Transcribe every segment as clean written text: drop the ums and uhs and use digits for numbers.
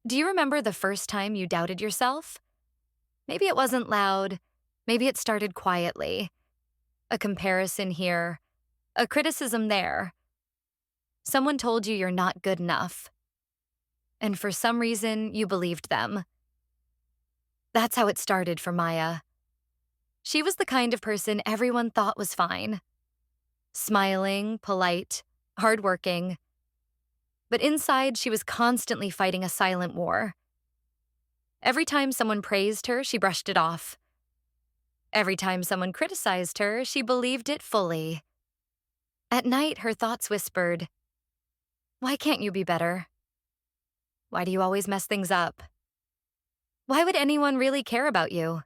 Do you remember the first time you doubted yourself? Maybe it wasn't loud. Maybe it started quietly. A comparison here, a criticism there. Someone told you you're not good enough. And for some reason, you believed them. That's how it started for Maya. She was the kind of person everyone thought was fine. Smiling, polite, hardworking. But inside, she was constantly fighting a silent war. Every time someone praised her, she brushed it off. Every time someone criticized her, she believed it fully. At night, her thoughts whispered, "Why can't you be better? Why do you always mess things up? Why would anyone really care about you?"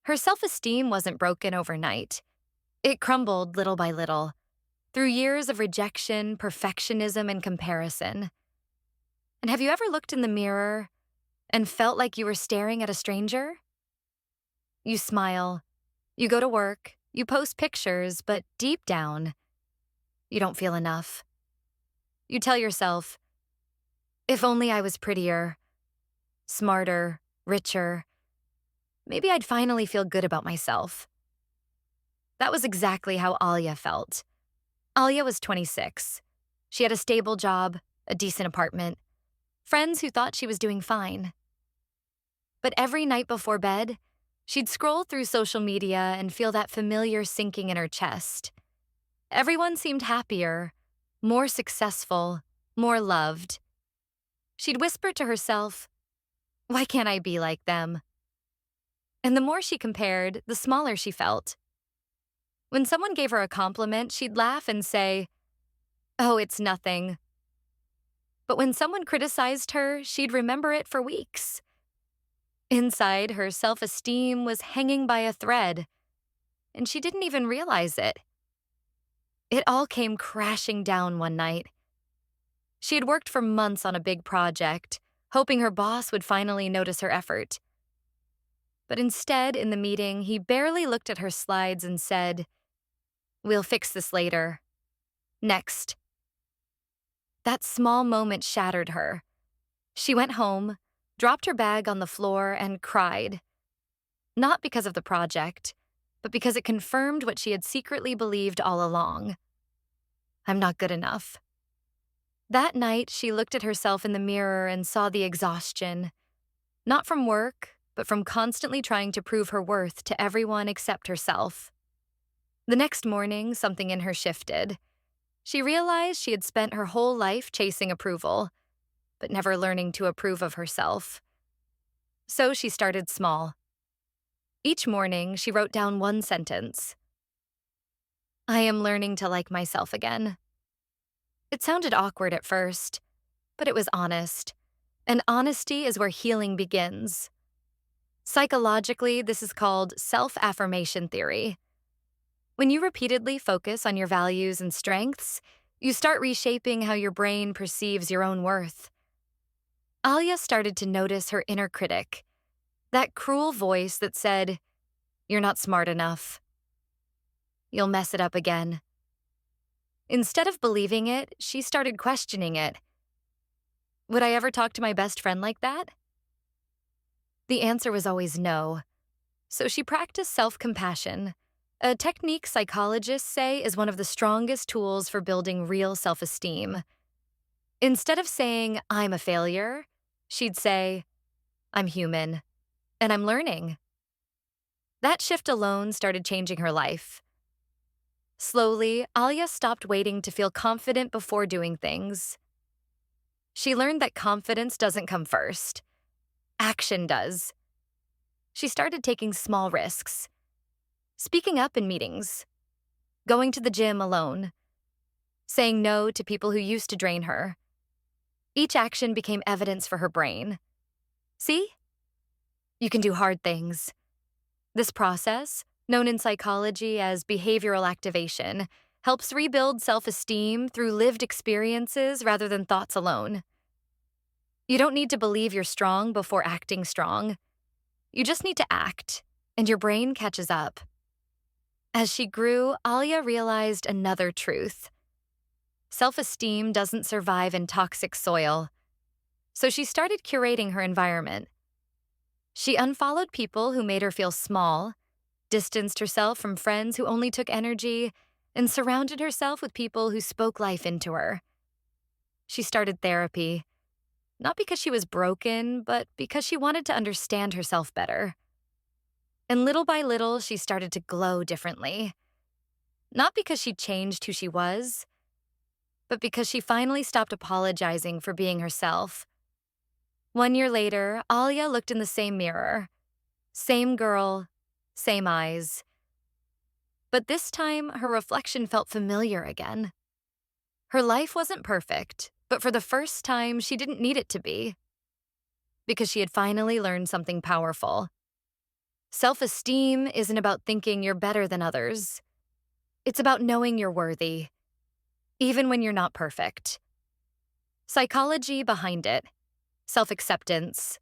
Her self-esteem wasn't broken overnight. It crumbled little by little, through years of rejection, perfectionism, and comparison. And have you ever looked in the mirror and felt like you were staring at a stranger? You smile, you go to work, you post pictures, but deep down, you don't feel enough. You tell yourself, if only I was prettier, smarter, richer, maybe I'd finally feel good about myself. That was exactly how Alya felt. Alya was 26. She had a stable job, a decent apartment, friends who thought she was doing fine. But every night before bed, she'd scroll through social media and feel that familiar sinking in her chest. Everyone seemed happier, more successful, more loved. She'd whisper to herself, "Why can't I be like them?" And the more she compared, the smaller she felt. When someone gave her a compliment, she'd laugh and say, "Oh, it's nothing." But when someone criticized her, she'd remember it for weeks. Inside, her self-esteem was hanging by a thread, and she didn't even realize it. It all came crashing down one night. She had worked for months on a big project, hoping her boss would finally notice her effort. But instead, in the meeting, he barely looked at her slides and said, "We'll fix this later. Next." That small moment shattered her. She went home, dropped her bag on the floor, and cried. Not because of the project, but because it confirmed what she had secretly believed all along. I'm not good enough. That night, she looked at herself in the mirror and saw the exhaustion. Not from work, but from constantly trying to prove her worth to everyone except herself. The next morning, something in her shifted. She realized she had spent her whole life chasing approval, but never learning to approve of herself. So she started small. Each morning, she wrote down one sentence. "I am learning to like myself again." It sounded awkward at first, but it was honest. And honesty is where healing begins. Psychologically, this is called self-affirmation theory. When you repeatedly focus on your values and strengths, you start reshaping how your brain perceives your own worth. Alya started to notice her inner critic, that cruel voice that said, "You're not smart enough. You'll mess it up again." Instead of believing it, she started questioning it. Would I ever talk to my best friend like that? The answer was always no. So she practiced self-compassion, a technique psychologists say is one of the strongest tools for building real self-esteem. Instead of saying, "I'm a failure," she'd say, "I'm human, and I'm learning." That shift alone started changing her life. Slowly, Alya stopped waiting to feel confident before doing things. She learned that confidence doesn't come first. Action does. She started taking small risks. Speaking up in meetings. Going to the gym alone. Saying no to people who used to drain her. Each action became evidence for her brain. See? You can do hard things. This process, known in psychology as behavioral activation, helps rebuild self-esteem through lived experiences rather than thoughts alone. You don't need to believe you're strong before acting strong. You just need to act, and your brain catches up. As she grew, Alya realized another truth. Self-esteem doesn't survive in toxic soil. So she started curating her environment. She unfollowed people who made her feel small, distanced herself from friends who only took energy, and surrounded herself with people who spoke life into her. She started therapy, not because she was broken, but because she wanted to understand herself better. And little by little, she started to glow differently. Not because she changed who she was, but because she finally stopped apologizing for being herself. 1 year later, Alya looked in the same mirror. Same girl, same eyes. But this time, her reflection felt familiar again. Her life wasn't perfect, but for the first time, she didn't need it to be. Because she had finally learned something powerful. Self-esteem isn't about thinking you're better than others. It's about knowing you're worthy, even when you're not perfect. Psychology behind it. Self-acceptance.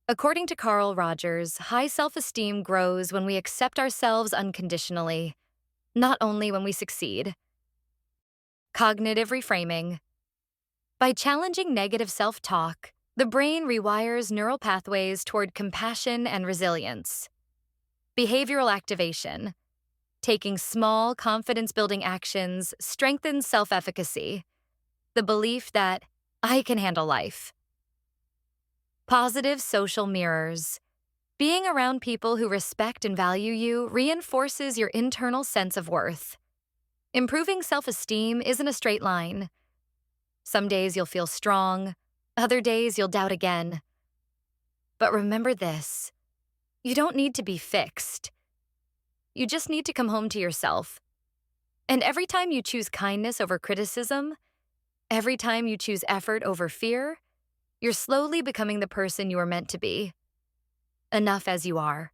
According to Carl Rogers, high self-esteem grows when we accept ourselves unconditionally, not only when we succeed. Cognitive reframing. By challenging negative self-talk, the brain rewires neural pathways toward compassion and resilience. Behavioral activation. Taking small, confidence-building actions strengthens self-efficacy, the belief that I can handle life. Positive social mirrors. Being around people who respect and value you reinforces your internal sense of worth. Improving self-esteem isn't a straight line. Some days you'll feel strong, other days you'll doubt again. But remember this, you don't need to be fixed. You just need to come home to yourself. And every time you choose kindness over criticism, every time you choose effort over fear, you're slowly becoming the person you were meant to be. Enough as you are.